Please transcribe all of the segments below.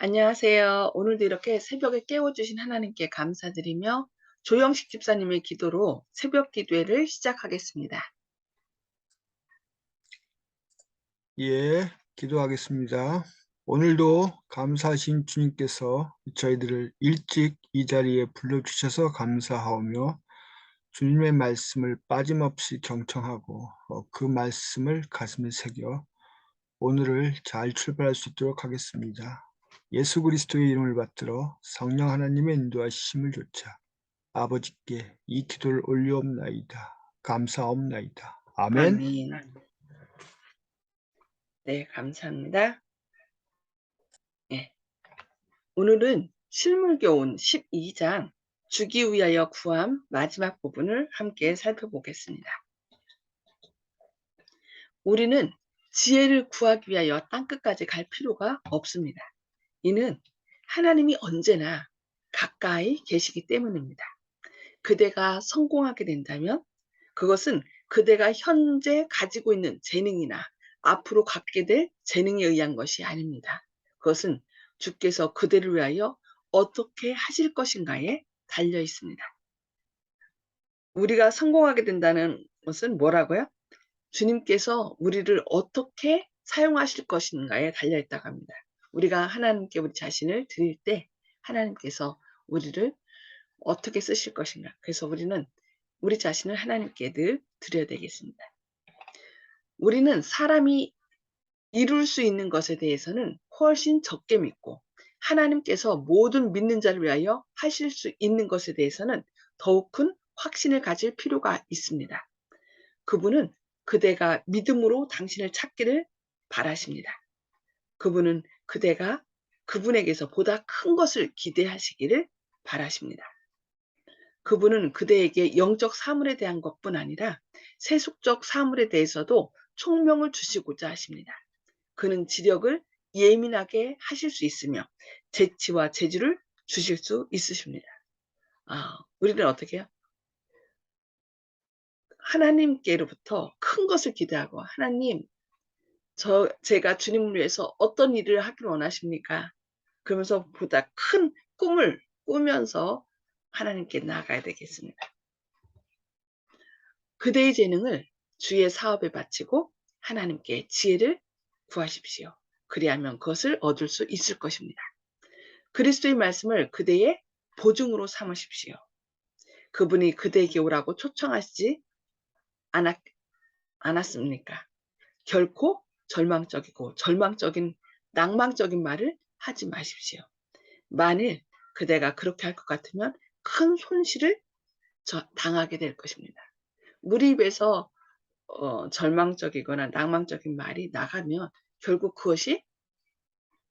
안녕하세요. 오늘도 이렇게 새벽에 깨워주신 하나님께 감사드리며 조영식 집사님의 기도로 새벽 기도회를 시작하겠습니다. 예, 기도하겠습니다. 오늘도 감사하신 주님께서 저희들을 일찍 이 자리에 불러주셔서 감사하오며 주님의 말씀을 빠짐없이 경청하고 그 말씀을 가슴에 새겨 오늘을 잘 출발할 수 있도록 하겠습니다. 예수 그리스도의 이름을 받들어 성령 하나님의 인도하심을 조차 아버지께 이 기도를 올리옵나이다. 감사옵나이다. 아멘. 아멘. 네, 감사합니다. 예, 오늘은 실물교훈 12장 주기 위하여 구함 마지막 부분을 함께 살펴보겠습니다. 우리는 지혜를 구하기 위하여 땅끝까지 갈 필요가 없습니다. 이는 하나님이 언제나 가까이 계시기 때문입니다. 그대가 성공하게 된다면 그것은 그대가 현재 가지고 있는 재능이나 앞으로 갖게 될 재능에 의한 것이 아닙니다. 그것은 주께서 그대를 위하여 어떻게 하실 것인가에 달려 있습니다. 우리가 성공하게 된다는 것은 뭐라고요? 주님께서 우리를 어떻게 사용하실 것인가에 달려 있다고 합니다. 우리가 하나님께 우리 자신을 드릴 때 하나님께서 우리를 어떻게 쓰실 것인가. 그래서 우리는 우리 자신을 하나님께 늘 드려야 되겠습니다. 우리는 사람이 이룰 수 있는 것에 대해서는 훨씬 적게 믿고 하나님께서 모든 믿는 자를 위하여 하실 수 있는 것에 대해서는 더욱 큰 확신을 가질 필요가 있습니다. 그분은 그대가 믿음으로 당신을 찾기를 바라십니다. 그분은 그대가 그분에게서 보다 큰 것을 기대하시기를 바라십니다. 그분은 그대에게 영적 사물에 대한 것뿐 아니라 세속적 사물에 대해서도 총명을 주시고자 하십니다. 그는 지력을 예민하게 하실 수 있으며 재치와 재주를 주실 수 있으십니다. 우리는 어떻게 해요? 하나님께로부터 큰 것을 기대하고 하나님, 제가 주님을 위해서 어떤 일을 하기를 원하십니까? 그러면서 보다 큰 꿈을 꾸면서 하나님께 나아가야 되겠습니다. 그대의 재능을 주의 사업에 바치고 하나님께 지혜를 구하십시오. 그리하면 그것을 얻을 수 있을 것입니다. 그리스도의 말씀을 그대의 보증으로 삼으십시오. 그분이 그대에게 오라고 초청하시지 않았, 않았습니까? 결코 절망적이고 절망적인 낭망적인 말을 하지 마십시오. 만일 그대가 그렇게 할 것 같으면 큰 손실을 당하게 될 것입니다. 우리 입에서 절망적이거나 낭망적인 말이 나가면 결국 그것이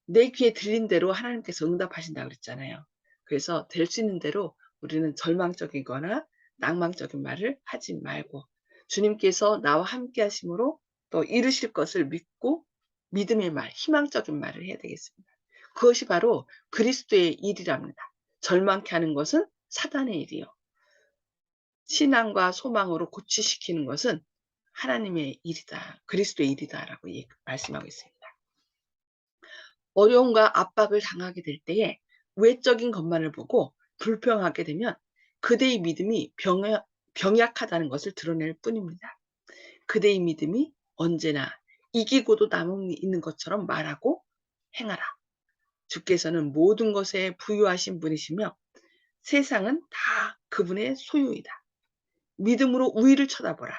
내 귀에 들린 대로 하나님께서 응답하신다고 그랬잖아요. 그래서 될 수 있는 대로 우리는 절망적이거나 낭망적인 말을 하지 말고 주님께서 나와 함께 하심으로 또 이루실 것을 믿고 믿음의 말, 희망적인 말을 해야 되겠습니다. 그것이 바로 그리스도의 일이랍니다. 절망케 하는 것은 사단의 일이요. 신앙과 소망으로 고치시키는 것은 하나님의 일이다. 그리스도의 일이다라고 말씀하고 있습니다. 어려움과 압박을 당하게 될 때에 외적인 것만을 보고 불평하게 되면 그대의 믿음이 병약하다는 것을 드러낼 뿐입니다. 그대의 믿음이 언제나 이기고도 남음이 있는 것처럼 말하고 행하라. 주께서는 모든 것에 부유하신 분이시며 세상은 다 그분의 소유이다. 믿음으로 우위를 쳐다보라.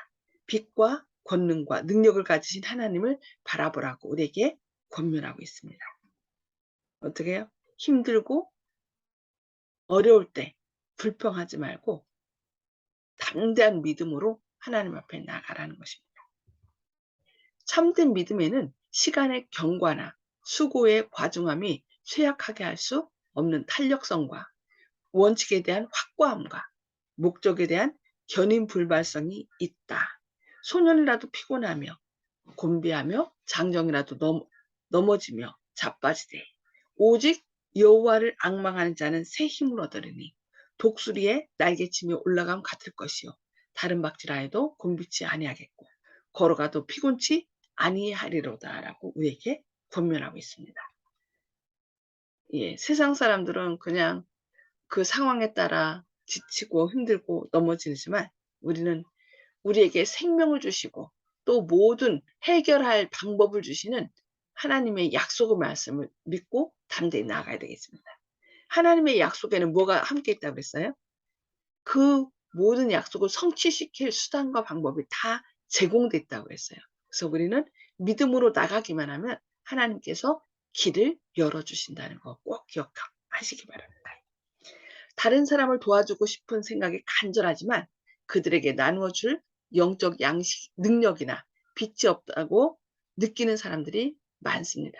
빛과 권능과 능력을 가지신 하나님을 바라보라고 우리에게 권면하고 있습니다. 어떻게 해요? 힘들고 어려울 때 불평하지 말고 담대한 믿음으로 하나님 앞에 나아가라는 것입니다. 참된 믿음에는 시간의 경과나 수고의 과중함이 쇠약하게 할 수 없는 탄력성과 원칙에 대한 확고함과 목적에 대한 견인불발성이 있다. 소년이라도 피곤하며 곤비하며 장정이라도 넘어지며 자빠지되 오직 여호와를 앙망하는 자는 새 힘을 얻으리니 독수리의 날개치며 올라감 같을 것이요 다른 박질하여도 곤비치 아니하겠고 걸어가도 피곤치 아니하리로다라고 우리에게 권면하고 있습니다. 예, 세상 사람들은 그냥 그 상황에 따라 지치고 힘들고 넘어지지만 우리는 우리에게 생명을 주시고 또 모든 해결할 방법을 주시는 하나님의 약속의 말씀을 믿고 담대히 나아가야 되겠습니다. 하나님의 약속에는 뭐가 함께 있다고 그랬어요? 그 모든 약속을 성취시킬 수단과 방법이 다 제공돼 있다고 그랬어요. 그래서 우리는 믿음으로 나가기만 하면 하나님께서 길을 열어주신다는 거 꼭 기억하시기 바랍니다. 다른 사람을 도와주고 싶은 생각이 간절하지만 그들에게 나누어 줄 영적 양식, 능력이나 빛이 없다고 느끼는 사람들이 많습니다.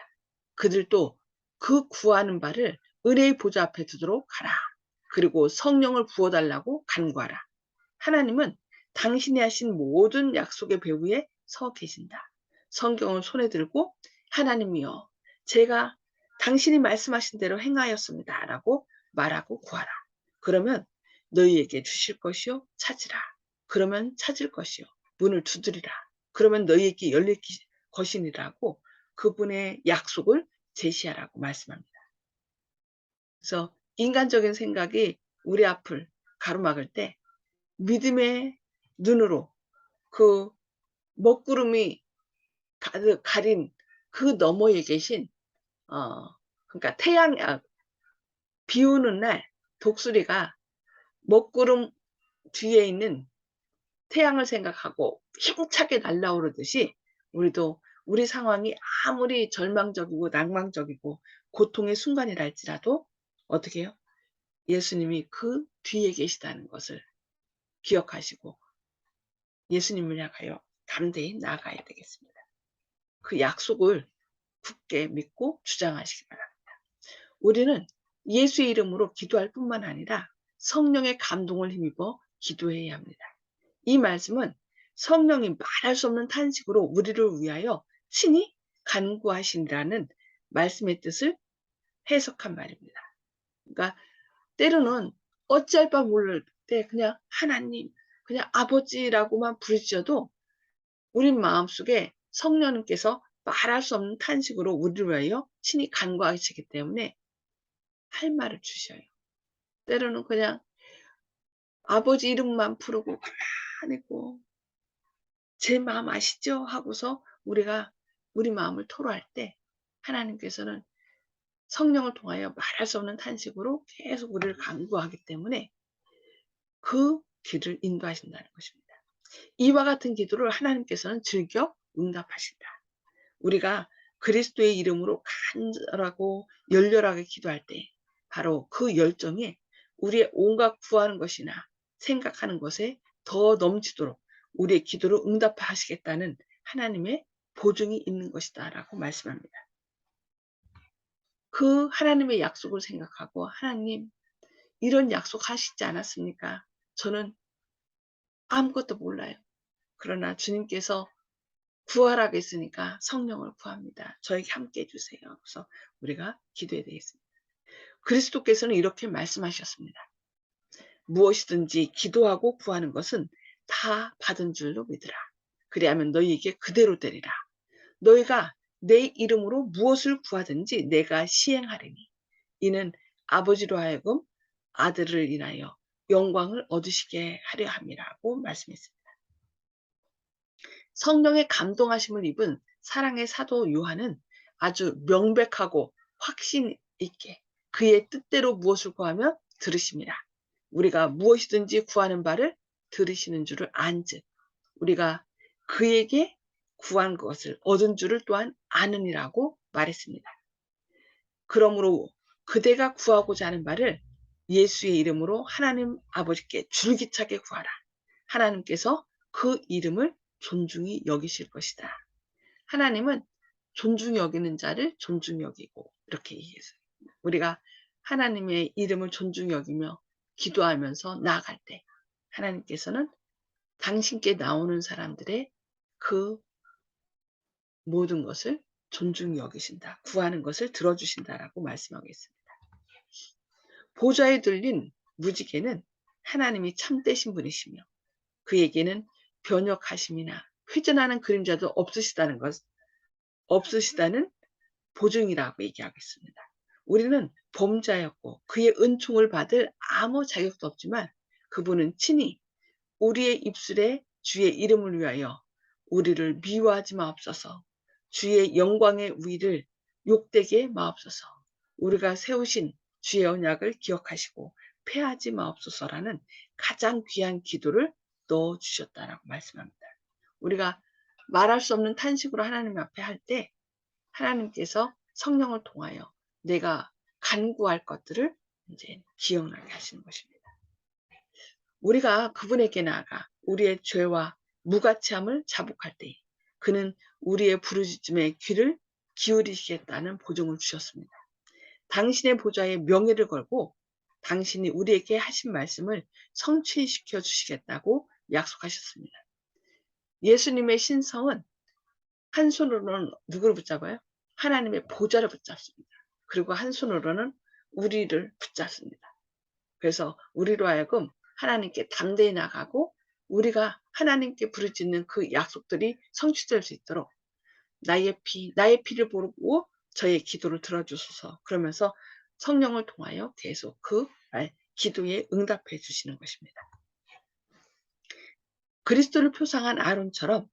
그들도 그 구하는 바를 은혜의 보좌 앞에 두도록 하라. 그리고 성령을 부어달라고 간구하라. 하나님은 당신이 하신 모든 약속의 배후에 서 계신다. 성경을 손에 들고 하나님이여, 제가 당신이 말씀하신 대로 행하였습니다. 라고 말하고 구하라. 그러면 너희에게 주실 것이요 찾으라. 그러면 찾을 것이요 문을 두드리라. 그러면 너희에게 열릴 것이니라고 그분의 약속을 제시하라고 말씀합니다. 그래서 인간적인 생각이 우리 앞을 가로막을 때 믿음의 눈으로 그 먹구름이 가득 가린 그 너머에 계신 그러니까 비 오는 날 독수리가 먹구름 뒤에 있는 태양을 생각하고 힘차게 날아오르듯이 우리도 우리 상황이 아무리 절망적이고 낭망적이고 고통의 순간이랄지라도 어떻게 해요? 예수님이 그 뒤에 계시다는 것을 기억하시고 예수님을 향하여 담대히 나아가야 되겠습니다. 그 약속을 굳게 믿고 주장하시기 바랍니다. 우리는 예수의 이름으로 기도할 뿐만 아니라 성령의 감동을 힘입어 기도해야 합니다. 이 말씀은 성령이 말할 수 없는 탄식으로 우리를 위하여 친히 간구하시라는 말씀의 뜻을 해석한 말입니다. 그러니까 때로는 어찌할 바 모를 때 그냥 하나님, 그냥 아버지라고만 부르짖어도 우리 마음속에 성령님께서 말할 수 없는 탄식으로 우리를 위하여 친히 간구하시기 때문에 할 말을 주셔요. 때로는 그냥 아버지 이름만 부르고 가만히 있고 제 마음 아시죠? 하고서 우리가 우리 마음을 토로할 때 하나님께서는 성령을 통하여 말할 수 없는 탄식으로 계속 우리를 간구하기 때문에 그 길을 인도하신다는 것입니다. 이와 같은 기도를 하나님께서는 즐겨 응답하신다. 우리가 그리스도의 이름으로 간절하고 열렬하게 기도할 때 바로 그 열정에 우리의 온갖 구하는 것이나 생각하는 것에 더 넘치도록 우리의 기도를 응답하시겠다는 하나님의 보증이 있는 것이다 라고 말씀합니다. 그 하나님의 약속을 생각하고 하나님 이런 약속 하시지 않았습니까? 저는 아무것도 몰라요. 그러나 주님께서 구하라고 했으니까 성령을 구합니다. 저에게 함께 해주세요. 그래서 우리가 기도해야 되겠습니다. 그리스도께서는 이렇게 말씀하셨습니다. 무엇이든지 기도하고 구하는 것은 다 받은 줄로 믿으라. 그리하면 너희에게 그대로 되리라. 너희가 내 이름으로 무엇을 구하든지 내가 시행하리니 이는 아버지로 하여금 아들을 인하여 영광을 얻으시게 하려 함이라고 말씀했습니다. 성령의 감동하심을 입은 사랑의 사도 요한은 아주 명백하고 확신 있게 그의 뜻대로 무엇을 구하면 들으십니다. 우리가 무엇이든지 구하는 바를 들으시는 줄을 안즉 우리가 그에게 구한 것을 얻은 줄을 또한 아느니라고 말했습니다. 그러므로 그대가 구하고자 하는 바를 예수의 이름으로 하나님 아버지께 줄기차게 구하라. 하나님께서 그 이름을 존중히 여기실 것이다. 하나님은 존중히 여기는 자를 존중히 여기고 이렇게 얘기했어요. 우리가 하나님의 이름을 존중히 여기며 기도하면서 나아갈 때 하나님께서는 당신께 나오는 사람들의 그 모든 것을 존중히 여기신다. 구하는 것을 들어주신다라고 말씀하고 있습니다. 보좌에 들린 무지개는 하나님이 참되신 분이시며 그에게는 변역하심이나 회전하는 그림자도 없으시다는 보증이라고 얘기하고 있습니다. 우리는 범죄하였고 그의 은총을 받을 아무 자격도 없지만 그분은 친히 우리의 입술에 주의 이름을 위하여 우리를 미워하지 마옵소서. 주의 영광의 위를 욕되게 마옵소서. 우리가 세우신 주의 언약을 기억하시고 패하지 마옵소서라는 가장 귀한 기도를 넣어주셨다라고 말씀합니다. 우리가 말할 수 없는 탄식으로 하나님 앞에 할 때 하나님께서 성령을 통하여 내가 간구할 것들을 이제 기억나게 하시는 것입니다. 우리가 그분에게 나아가 우리의 죄와 무가치함을 자복할 때 그는 우리의 부르짖음에 귀를 기울이시겠다는 보증을 주셨습니다. 당신의 보좌에 명예를 걸고 당신이 우리에게 하신 말씀을 성취시켜 주시겠다고 약속하셨습니다. 예수님의 신성은 한 손으로는 누구를 붙잡아요? 하나님의 보좌를 붙잡습니다. 그리고 한 손으로는 우리를 붙잡습니다. 그래서 우리로 하여금 하나님께 담대히 나가고 우리가 하나님께 부르짖는 그 약속들이 성취될 수 있도록 나의 피를 보고 저의 기도를 들어주소서. 그러면서 성령을 통하여 계속 그 기도에 응답해 주시는 것입니다. 그리스도를 표상한 아론처럼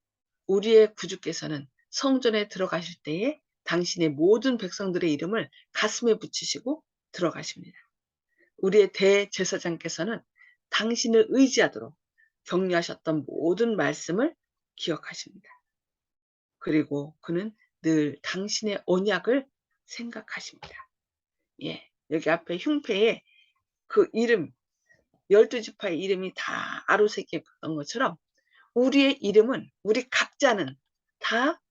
우리의 구주께서는 성전에 들어가실 때에 당신의 모든 백성들의 이름을 가슴에 붙이시고 들어가십니다. 우리의 대제사장께서는 당신을 의지하도록 격려하셨던 모든 말씀을 기억하십니다. 그리고 그는 늘 당신의 언약을 생각하십니다. 예, 여기 앞에 흉패에 그 이름, 12지파의 이름이 다 아로새겼던 것처럼 우리의 이름은, 우리 각자는 다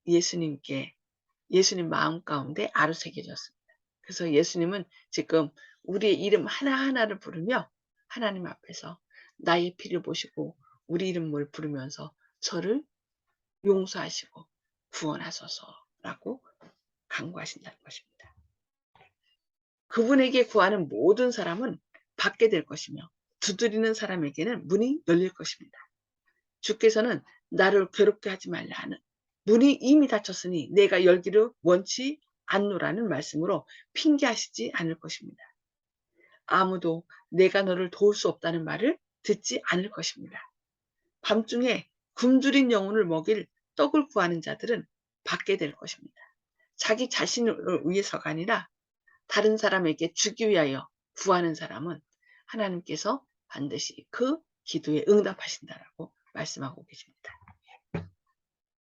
예수님 마음 가운데 아로새겨졌습니다. 그래서 예수님은 지금 우리의 이름 하나하나를 부르며 하나님 앞에서 나의 피를 보시고 우리 이름을 부르면서 저를 용서하시고 구원하소서라고 간구하신다는 것입니다. 그분에게 구하는 모든 사람은 받게 될 것이며 두드리는 사람에게는 문이 열릴 것입니다. 주께서는 나를 괴롭게 하지 말라 하는 문이 이미 닫혔으니 내가 열기를 원치 않노라는 말씀으로 핑계하시지 않을 것입니다. 아무도 내가 너를 도울 수 없다는 말을 듣지 않을 것입니다. 밤중에 굶주린 영혼을 먹일 떡을 구하는 자들은 받게 될 것입니다. 자기 자신을 위해서가 아니라 다른 사람에게 주기 위하여 구하는 사람은 하나님께서 반드시 그 기도에 응답하신다라고 말씀하고 계십니다.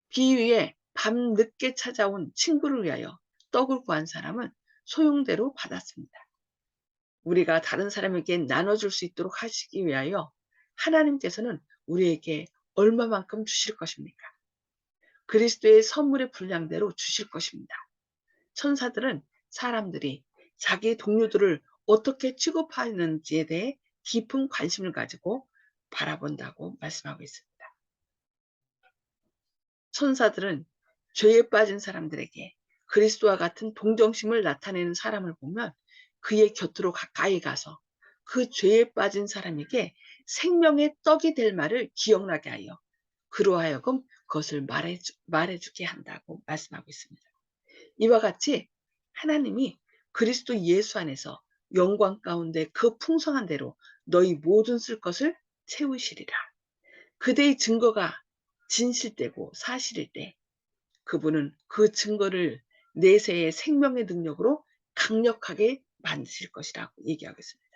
비위에 밤늦게 찾아온 친구를 위하여 떡을 구한 사람은 소용대로 받았습니다. 우리가 다른 사람에게 나눠줄 수 있도록 하시기 위하여 하나님께서는 우리에게 얼마만큼 주실 것입니까? 그리스도의 선물의 분량대로 주실 것입니다. 천사들은 사람들이 자기 동료들을 어떻게 취급하는지에 대해 깊은 관심을 가지고 바라본다고 말씀하고 있습니다. 천사들은 죄에 빠진 사람들에게 그리스도와 같은 동정심을 나타내는 사람을 보면 그의 곁으로 가까이 가서 그 죄에 빠진 사람에게 생명의 떡이 될 말을 기억나게 하여 그로 하여금 그것을 말해주게 한다고 말씀하고 있습니다. 이와 같이 하나님이 그리스도 예수 안에서 영광 가운데 그 풍성한 대로 너희 모든 쓸 것을 채우시리라. 그대의 증거가 진실되고 사실일 때 그분은 그 증거를 내세의 생명의 능력으로 강력하게 만드실 것이라고 얘기하고 있습니다.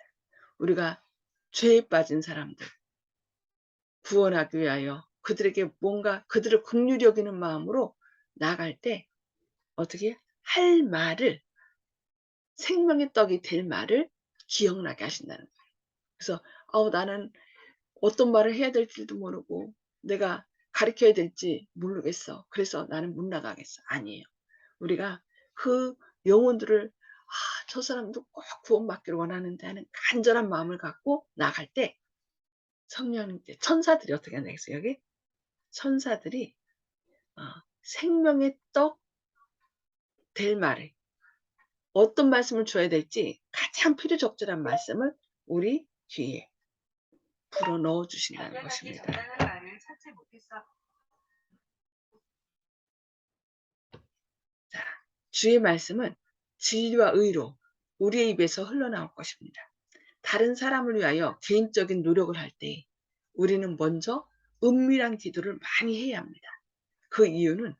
우리가 죄에 빠진 사람들 구원하기 위하여 그들에게 뭔가 그들을 긍휼히 여기는 마음으로 나아갈 때 어떻게 할 말을 생명의 떡이 될 말을 기억나게 하신다는 거예요. 그래서 나는 어떤 말을 해야 될지도 모르고 내가 가르쳐야 될지 모르겠어. 그래서 나는 못 나가겠어. 아니에요. 우리가 그 영혼들을 저 사람도 꼭 구원받기를 원하는데 하는 간절한 마음을 갖고 나갈 때 성령님께 천사들이 어떻게 한다겠어요? 여기 천사들이 생명의 떡 될 말을 어떤 말씀을 줘야 될지 가장 필요적절한 말씀을 우리 귀에 불어 넣어 주신다는 것입니다. 자, 주의 말씀은 진리와 의로 우리의 입에서 흘러나올 것입니다. 다른 사람을 위하여 개인적인 노력을 할 때 우리는 먼저 은밀한 기도를 많이 해야 합니다. 그 이유는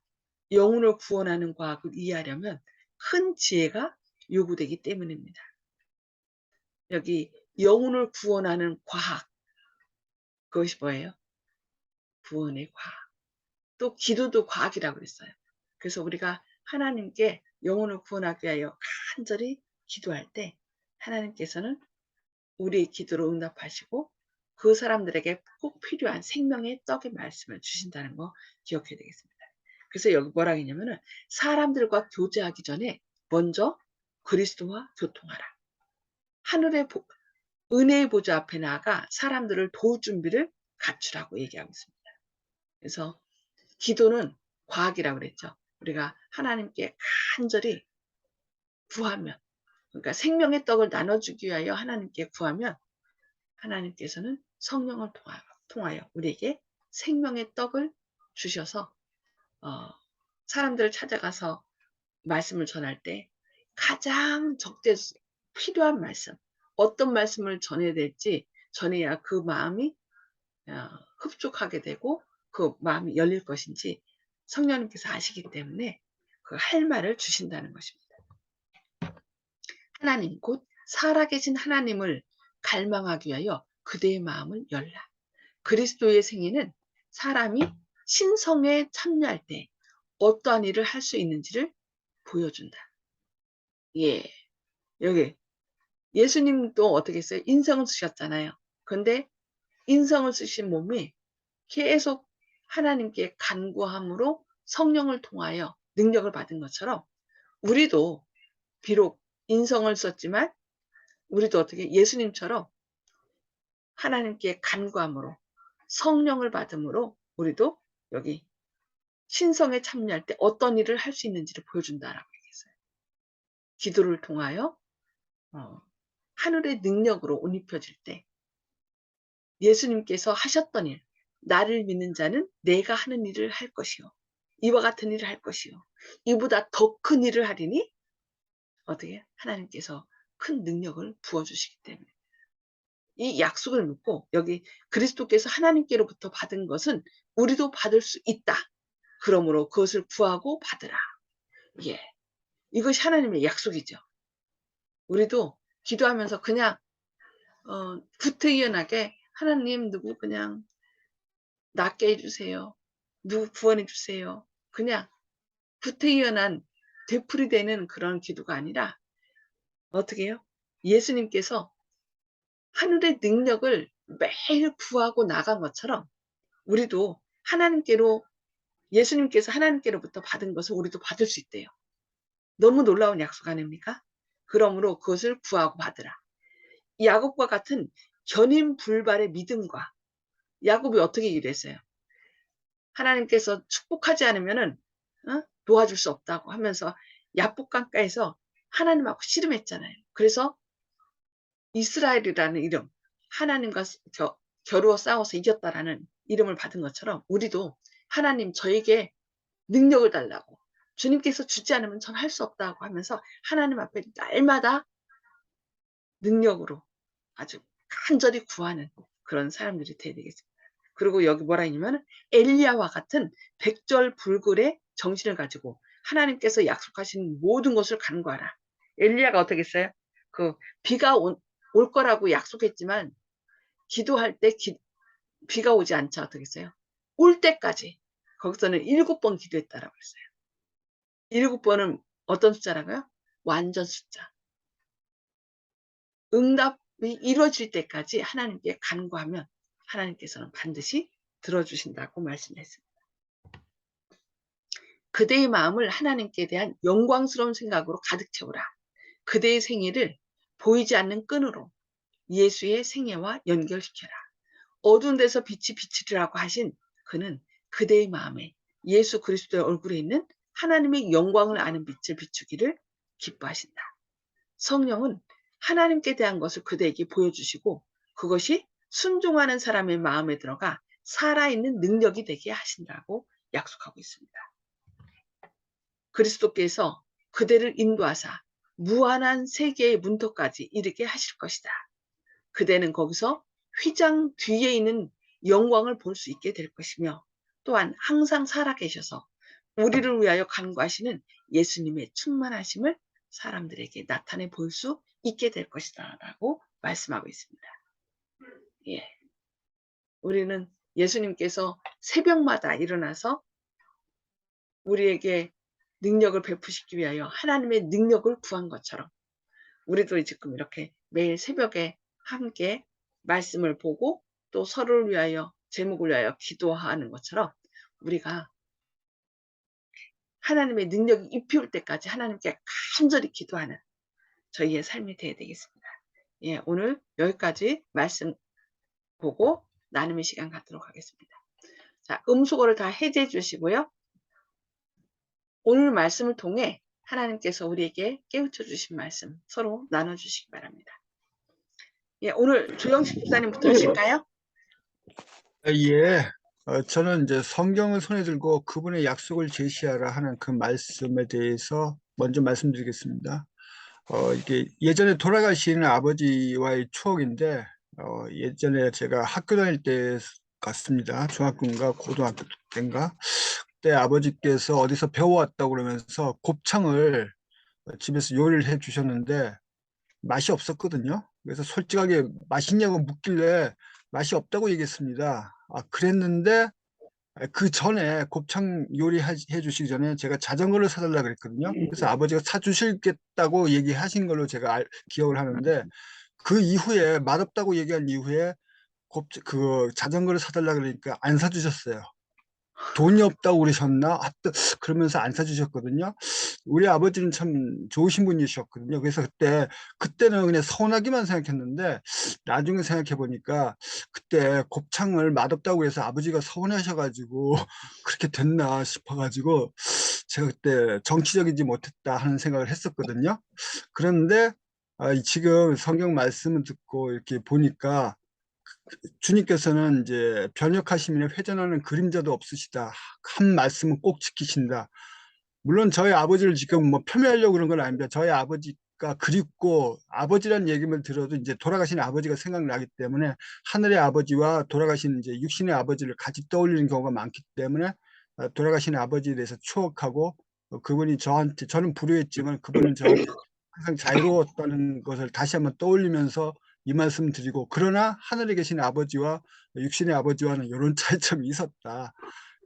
영혼을 구원하는 과학을 이해하려면 큰 지혜가 요구되기 때문입니다. 여기 영혼을 구원하는 과학, 그것이 뭐예요? 구원의 과학. 또 기도도 과학이라고 그랬어요. 그래서 우리가 하나님께 영혼을 구원하기 위하여 간절히 기도할 때 하나님께서는 우리의 기도로 응답하시고 그 사람들에게 꼭 필요한 생명의 떡의 말씀을 주신다는 거 기억해야 되겠습니다. 그래서 여기 뭐라고 했냐면은 사람들과 교제하기 전에 먼저 그리스도와 교통하라. 하늘의 은혜의 보좌 앞에 나아가 사람들을 도울 준비를 갖추라고 얘기하고 있습니다. 그래서 기도는 과학이라고 그랬죠. 우리가 하나님께 간절히 구하면, 그러니까 생명의 떡을 나눠주기 위하여 하나님께 구하면 하나님께서는 성령을 통하여 우리에게 생명의 떡을 주셔서 사람들을 찾아가서 말씀을 전할 때 가장 필요한 말씀, 어떤 말씀을 전해야 될지 전해야 그 마음이 흡족하게 되고 그 마음이 열릴 것인지 성령님께서 아시기 때문에 그 할 말을 주신다는 것입니다. 하나님 곧 살아계신 하나님을 갈망하기 위하여 그대의 마음을 열라. 그리스도의 생애는 사람이 신성에 참여할 때 어떠한 일을 할 수 있는지를 보여준다. 예, 여기 예수님도 어떻게 했어요? 인성을 쓰셨잖아요. 그런데 인성을 쓰신 몸이 계속 하나님께 간구함으로 성령을 통하여 능력을 받은 것처럼 우리도 비록 인성을 썼지만 우리도 어떻게 예수님처럼 하나님께 간구함으로 성령을 받음으로 우리도 여기 신성에 참여할 때 어떤 일을 할 수 있는지를 보여준다라고 얘기했어요. 기도를 통하여 하늘의 능력으로 옷 입혀질 때 예수님께서 하셨던 일, 나를 믿는 자는 내가 하는 일을 할 것이요. 이와 같은 일을 할 것이요. 이보다 더 큰 일을 하리니 어떻게 하나님께서 큰 능력을 부어주시기 때문에 이 약속을 믿고 여기 그리스도께서 하나님께로부터 받은 것은 우리도 받을 수 있다. 그러므로 그것을 구하고 받으라. 예, 이것이 하나님의 약속이죠. 우리도 기도하면서 그냥 구태의연하게 하나님 누구 그냥 낫게 해주세요. 누구 구원해 주세요. 그냥 구태의연한 되풀이되는 그런 기도가 아니라 어떻게 해요? 예수님께서 하늘의 능력을 매일 구하고 나간 것처럼 우리도 하나님께로 예수님께서 하나님께로부터 받은 것을 우리도 받을 수 있대요. 너무 놀라운 약속 아닙니까? 그러므로 그것을 구하고 받으라. 야곱과 같은 견인불발의 믿음과 야곱이 어떻게 일했어요? 하나님께서 축복하지 않으면은 도와줄 수 없다고 하면서 야복강가에서 하나님하고 씨름했잖아요. 그래서 이스라엘이라는 이름, 하나님과 겨루어 싸워서 이겼다라는 이름을 받은 것처럼 우리도 하나님 저에게 능력을 달라고 주님께서 주지 않으면 전 할 수 없다고 하면서 하나님 앞에 날마다 능력으로 아주 간절히 구하는 그런 사람들이 되어야 되겠습니다. 그리고 여기 뭐라 했냐면 엘리야와 같은 백절불굴의 정신을 가지고 하나님께서 약속하신 모든 것을 간구하라. 엘리야가 어떻게 했어요? 그 비가 올 거라고 약속했지만 기도할 때 비가 오지 않자 어떻게 했어요? 올 때까지 거기서는 7번 기도했다라고 했어요. 7번은 어떤 숫자라고요? 완전 숫자. 응답이 이루어질 때까지 하나님께 간구하면 하나님께서는 반드시 들어주신다고 말씀했습니다. 그대의 마음을 하나님께 대한 영광스러운 생각으로 가득 채우라. 그대의 생애를 보이지 않는 끈으로 예수의 생애와 연결시켜라. 어두운 데서 빛이 비치리라고 하신 그는 그대의 마음에 예수 그리스도의 얼굴에 있는 하나님의 영광을 아는 빛을 비추기를 기뻐하신다. 성령은 하나님께 대한 것을 그대에게 보여주시고 그것이 순종하는 사람의 마음에 들어가 살아있는 능력이 되게 하신다고 약속하고 있습니다. 그리스도께서 그대를 인도하사 무한한 세계의 문턱까지 이르게 하실 것이다. 그대는 거기서 휘장 뒤에 있는 영광을 볼 수 있게 될 것이며 또한 항상 살아계셔서 우리를 위하여 간구하시는 예수님의 충만하심을 사람들에게 나타내 볼 수 있게 될 것이다 라고 말씀하고 있습니다. 예. 우리는 예수님께서 새벽마다 일어나서 우리에게 능력을 베푸시기 위하여 하나님의 능력을 구한 것처럼 우리도 지금 이렇게 매일 새벽에 함께 말씀을 보고 또 서로를 위하여 제목을 위하여 기도하는 것처럼 우리가 하나님의 능력이 입혀올 때까지 하나님께 간절히 기도하는 저희의 삶이 되어야 되겠습니다. 예, 오늘 여기까지 말씀 보고 나눔의 시간 갖도록 하겠습니다. 자, 음수거를 다 해제해 주시고요. 오늘 말씀을 통해 하나님께서 우리에게 깨우쳐 주신 말씀 서로 나눠주시기 바랍니다. 예, 오늘 조영식 집사님부터 하실까요? 예. 저는 이제 성경을 손에 들고 그분의 약속을 제시하라 하는 그 말씀에 대해서 먼저 말씀드리겠습니다. 이게 예전에 돌아가신 아버지와의 추억인데, 예전에 제가 학교 다닐 때 같습니다. 중학교인가 고등학교 때인가. 그때 아버지께서 어디서 배워왔다고 그러면서 곱창을 집에서 요리를 해 주셨는데 맛이 없었거든요. 그래서 솔직하게 맛있냐고 묻길래 맛이 없다고 얘기했습니다. 그랬는데 그 전에 곱창 요리해 주시기 전에 제가 자전거를 사달라 그랬거든요. 그래서 아버지가 사주시겠다고 얘기하신 걸로 제가 기억을 하는데 그 이후에 맛없다고 얘기한 이후에 그 자전거를 사달라 그러니까 안 사주셨어요. 돈이 없다고 그러셨나? 하여튼 그러면서 안 사주셨거든요. 우리 아버지는 참 좋으신 분이셨거든요. 그래서 그때는 그냥 서운하기만 생각했는데 나중에 생각해 보니까 그때 곱창을 맛없다고 해서 아버지가 서운하셔가지고 그렇게 됐나 싶어가지고 제가 그때 정치적이지 못했다 하는 생각을 했었거든요. 그런데 지금 성경 말씀을 듣고 이렇게 보니까 주님께서는 이제 변역하시면 회전하는 그림자도 없으시다. 한 말씀은 꼭 지키신다. 물론 저희 아버지를 지금 뭐 폄훼하려고 그런 건 아닙니다. 저희 아버지가 그립고 아버지란 얘기만 들어도 이제 돌아가신 아버지가 생각나기 때문에 하늘의 아버지와 돌아가신 이제 육신의 아버지를 같이 떠올리는 경우가 많기 때문에 돌아가신 아버지에 대해서 추억하고 그분이 저는 불효했지만 그분은 저한테 항상 자유로웠다는 것을 다시 한번 떠올리면서 이 말씀 드리고 그러나 하늘에 계신 아버지와 육신의 아버지와는 이런 차이점이 있었다.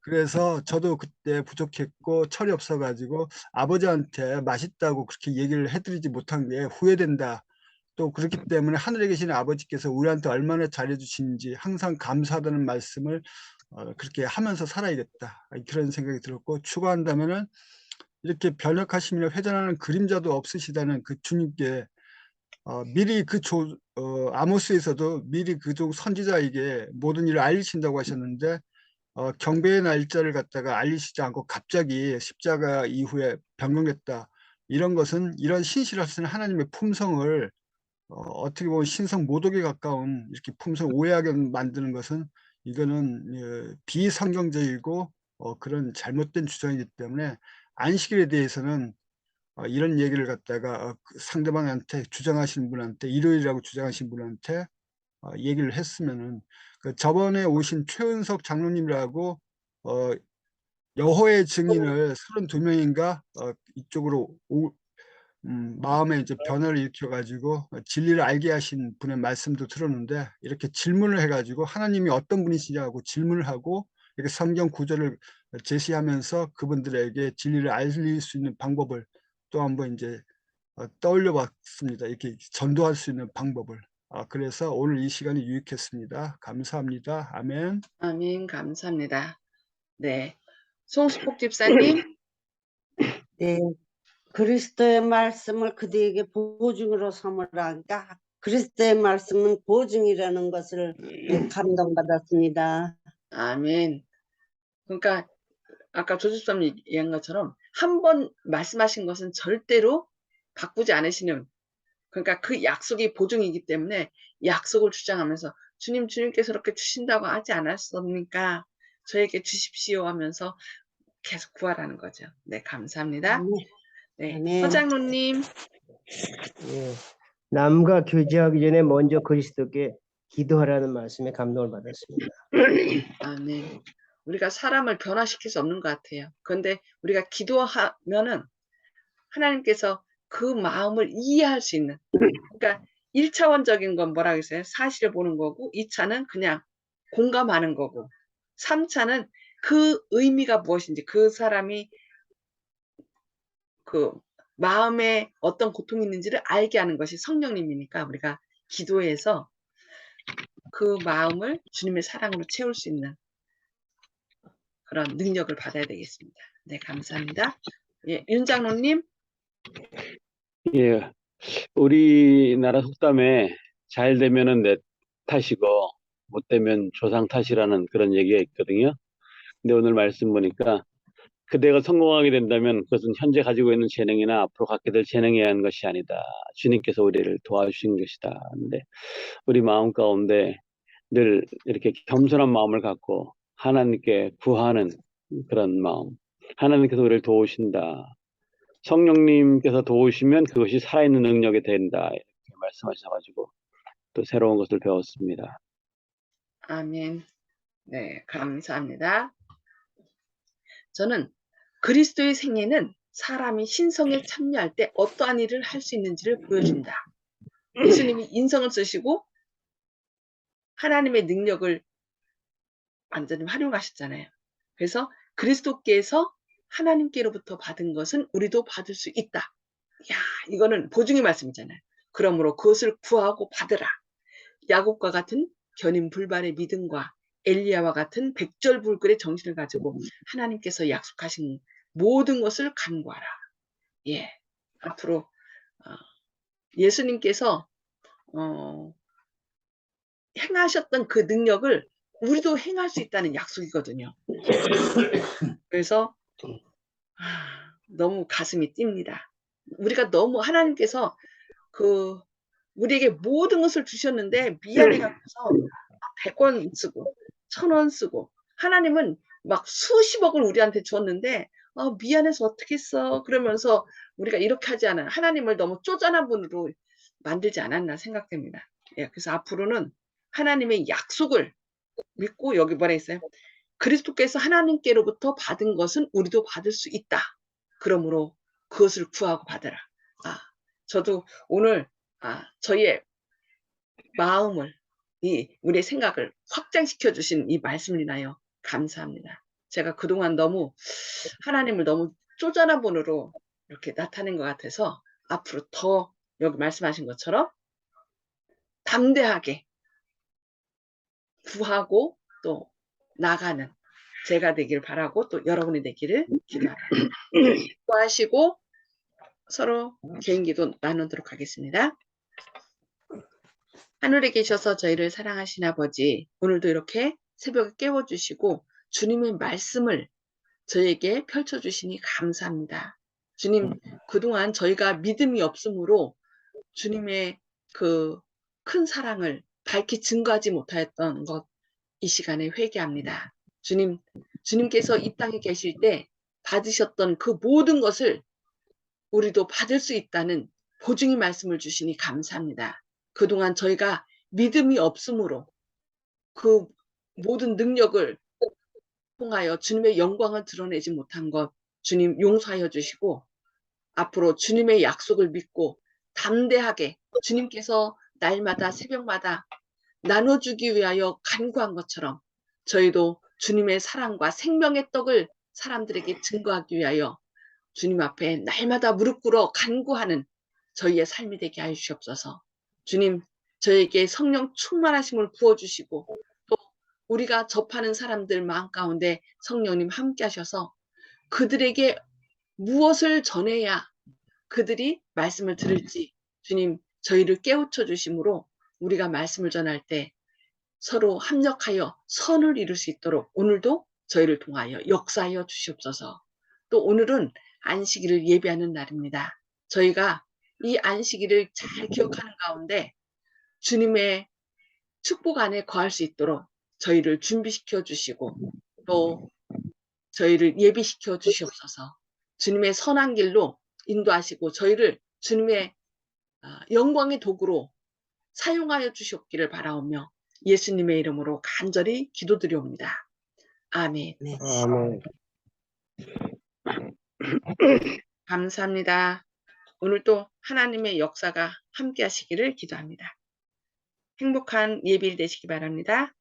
그래서 저도 그때 부족했고 철이 없어가지고 아버지한테 맛있다고 그렇게 얘기를 해드리지 못한 게 후회된다. 또 그렇기 때문에 하늘에 계신 아버지께서 우리한테 얼마나 잘해주시는지 항상 감사하다는 말씀을 그렇게 하면서 살아야겠다. 그런 생각이 들었고 추가한다면은 이렇게 변혁하시며 회전하는 그림자도 없으시다는 그 주님께 미리 아모스에서도 미리 그쪽 선지자에게 모든 일을 알리신다고 하셨는데 경배의 날짜를 갖다가 알리시지 않고 갑자기 십자가 이후에 변경됐다. 이런 것은 이런 신실하신 하나님의 품성을 어떻게 보면 신성 모독에 가까운 이렇게 품성 오해하게 만드는 것은 이거는 비성경적이고 그런 잘못된 주장이기 때문에 안식일에 대해서는 이런 얘기를 갖다가 그 상대방한테 주장하시는 분한테 일요일이라고 주장하신 분한테 얘기를 했으면은 그 저번에 오신 최은석 장로님이라고 어, 여호와의 증인을 32명인가 이쪽으로 마음에 이제 변화를 일으켜 가지고 진리를 알게 하신 분의 말씀도 들었는데 이렇게 질문을 해 가지고 하나님이 어떤 분이시냐고 질문을 하고 이렇게 성경 구절을 제시하면서 그분들에게 진리를 알릴 수 있는 방법을 또 한번 이제 떠올려 봤습니다. 이렇게 전도할 수 있는 방법을. 그래서 오늘 이 시간이 유익했습니다. 감사합니다. 아멘. 아멘, 감사합니다. 네. 송수복 집사님, 네, 그리스도의 말씀을 그대에게 보증으로 삼으라니까 그리스도의 말씀은 보증이라는 것을 감동받았습니다. 아멘. 그러니까 아까 조 집사님 얘기한 것처럼 한 번 말씀하신 것은 절대로 바꾸지 않으시는 그러니까 그 약속이 보증이기 때문에 약속을 주장하면서 주님께서 그렇게 주신다고 하지 않았습니까? 저에게 주십시오 하면서 계속 구하라는 거죠. 네, 감사합니다. 네, 아멘. 허장로님. 예, 남과 교제하기 전에 먼저 그리스도께 기도하라는 말씀에 감동을 받았습니다. 아멘. 우리가 사람을 변화시킬 수 없는 것 같아요. 그런데 우리가 기도하면은 하나님께서 그 마음을 이해할 수 있는, 그러니까 1차원적인 건 뭐라고 했어요? 사실을 보는 거고, 2차는 그냥 공감하는 거고, 3차는 그 의미가 무엇인지, 그 사람이 그 마음에 어떤 고통이 있는지를 알게 하는 것이 성령님이니까 우리가 기도해서 그 마음을 주님의 사랑으로 채울 수 있는 그런 능력을 받아야 되겠습니다. 네, 감사합니다. 예, 윤 장로님. 예, 우리나라 속담에 잘 되면은 내 탓이고 못 되면 조상 탓이라는 그런 얘기가 있거든요. 근데 오늘 말씀 보니까 그대가 성공하게 된다면 그것은 현재 가지고 있는 재능이나 앞으로 갖게 될 재능에 의한 것이 아니다. 주님께서 우리를 도와주신 것이다. 근데 우리 마음 가운데 늘 이렇게 겸손한 마음을 갖고 하나님께 구하는 그런 마음. 하나님께서 우리를 도우신다. 성령님께서 도우시면 그것이 살아있는 능력이 된다. 이렇게 말씀하셔가지고 또 새로운 것을 배웠습니다. 아멘. 네, 감사합니다. 저는 그리스도의 생애는 사람이 신성에 참여할 때 어떠한 일을 할 수 있는지를 보여준다. 예수님이 인성을 쓰시고 하나님의 능력을 완전히 활용하셨잖아요. 그래서 그리스도께서 하나님께로부터 받은 것은 우리도 받을 수 있다. 야, 이거는 보증의 말씀이잖아요. 그러므로 그것을 구하고 받으라. 야곱과 같은 견인불반의 믿음과 엘리야와 같은 백절불굴의 정신을 가지고 하나님께서 약속하신 모든 것을 간구하라. 예, 앞으로 예수님께서 행하셨던 그 능력을 우리도 행할 수 있다는 약속이거든요. 그래서 너무 가슴이 뜁니다. 우리가 너무 하나님께서 우리에게 모든 것을 주셨는데 미안해 갖고서 100원 쓰고 1000원 쓰고, 하나님은 막 수십억을 우리한테 줬는데 미안해서 어떻게 했어 그러면서 우리가 이렇게 하지 않아요. 하나님을 너무 쪼잔한 분으로 만들지 않았나 생각됩니다. 예, 그래서 앞으로는 하나님의 약속을 믿고, 여기 뭐라 했어요? 그리스도께서 하나님께로부터 받은 것은 우리도 받을 수 있다. 그러므로 그것을 구하고 받으라. 저도 오늘 저희의 마음을, 우리의 생각을 확장시켜 주신 이 말씀을 인하여 감사합니다. 제가 그동안 너무 하나님을 너무 쪼잔한 분으로 이렇게 나타낸 것 같아서 앞으로 더 여기 말씀하신 것처럼 담대하게 구하고 또 나가는 제가 되길 바라고, 또 여러분이 되기를 기도합니다. 기도하시고 서로 개인기도 나누도록 하겠습니다. 하늘에 계셔서 저희를 사랑하신 아버지, 오늘도 이렇게 새벽에 깨워주시고 주님의 말씀을 저희에게 펼쳐주시니 감사합니다. 주님, 그동안 저희가 믿음이 없으므로 주님의 그 큰 사랑을 밝히 증거하지 못하였던 것, 이 시간에 회개합니다. 주님께서 이 땅에 계실 때 받으셨던 그 모든 것을 우리도 받을 수 있다는 보증의 말씀을 주시니 감사합니다. 그동안 저희가 믿음이 없으므로 그 모든 능력을 통하여 주님의 영광을 드러내지 못한 것, 주님 용서하여 주시고, 앞으로 주님의 약속을 믿고 담대하게 주님께서 날마다 새벽마다 나눠주기 위하여 간구한 것처럼 저희도 주님의 사랑과 생명의 떡을 사람들에게 증거하기 위하여 주님 앞에 날마다 무릎 꿇어 간구하는 저희의 삶이 되게 하여 주시옵소서. 주님, 저에게 성령 충만하심을 부어주시고 또 우리가 접하는 사람들 마음 가운데 성령님 함께 하셔서 그들에게 무엇을 전해야 그들이 말씀을 들을지 주님 저희를 깨우쳐 주심으로 우리가 말씀을 전할 때 서로 합력하여 선을 이룰 수 있도록 오늘도 저희를 통하여 역사하여 주시옵소서. 또 오늘은 안식일을 예배하는 날입니다. 저희가 이 안식일을 잘 기억하는 가운데 주님의 축복 안에 거할 수 있도록 저희를 준비시켜 주시고 또 저희를 예비시켜 주시옵소서. 주님의 선한 길로 인도하시고 저희를 주님의 영광의 도구로 사용하여 주셨기를 바라오며 예수님의 이름으로 간절히 기도드리옵니다. 아멘. 네. 아멘. 감사합니다. 오늘도 하나님의 역사가 함께 하시기를 기도합니다. 행복한 예bil 되시기 바랍니다.